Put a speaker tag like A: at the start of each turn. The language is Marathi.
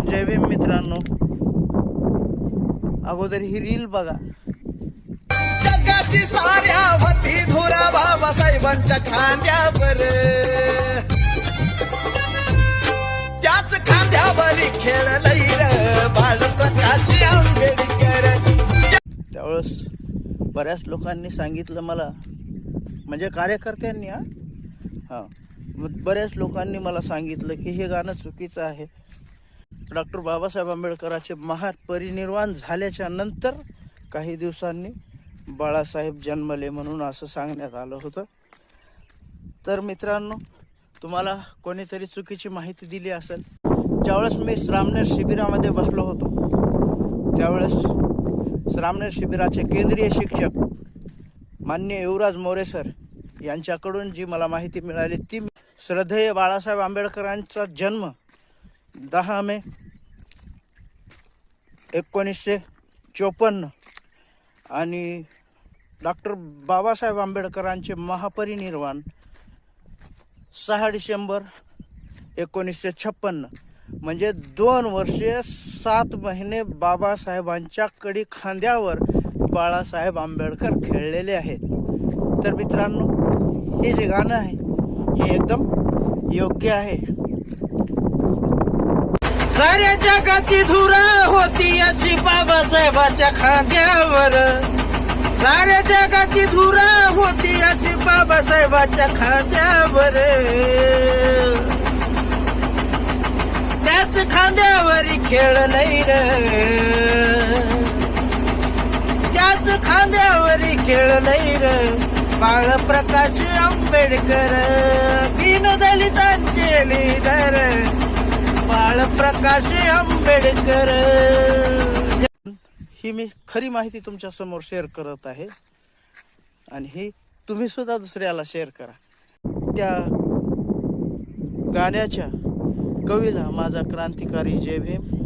A: जय भीम मित्रांनो, अगोदर ही रील बघा.
B: जगाची साऱ्यावती धुरा बाबासाहेबांच्या खांद्यावर, त्याच खांद्यावरी खेळलंय रे बाळप्रकाश आंबेडकर.
A: त्यावेळेस बऱ्याच लोकांनी सांगितलं मला, म्हणजे कार्यकर्त्यांनी बऱ्याच लोकांनी मला सांगितलं की हे गाणं चुकीचं आहे. डॉक्टर बाबासाहेब आंबेडकरांचे महापरिनिर्वाण झाल्याच्या नंतर काही दिवसांनी बाळासाहेब जन्मले म्हणून असं सांगण्यात आलं होतं. तर मित्रांनो, तुम्हाला कोणीतरी चुकीची माहिती दिली असेल. ज्यावेळेस मी श्रामनेर शिबिरामध्ये बसलो होतो त्यावेळेस श्रामनेर शिबिराचे केंद्रीय शिक्षक माननीय युवराज मोरे सर यांच्याकडून जी मला माहिती मिळाली ती, श्रद्धेय बाळासाहेब आंबेडकरांचा जन्म 10 मे 1954 आणि डॉक्टर बाबासाहेब आंबेडकरांचे महापरिनिर्वाण 6 डिसेंबर 1956, म्हणजे 2 वर्षे 7 महिने बाबासाहेबांच्या कडी खांद्यावर बाळासाहेब आंबेडकर खेळलेले आहेत. तर मित्रांनो, हे जे गाणं आहे हे एकदम योग्य आहे.
B: साऱ्या जगाची धुरा होती याची बाबासाहेबांच्या खांद्यावर, साऱ्या जगाची धुरा होती याची बाबासाहेबांच्या खांद्यावर, त्याच खांद्यावरी खेळलंय रे, त्याच खांद्यावरी खेळलंय रे बाळप्रकाश आंबेडकर. दीनदलितांचे लीडर बाळप्रकाश आंबेडकर.
A: ही मी खरी माहिती तुमच्या समोर शेअर करत आहे आणि ही तुम्ही सुद्धा दुसऱ्याला शेअर करा. त्या गाण्याच्या कवीला माझा क्रांतिकारी जय भीम.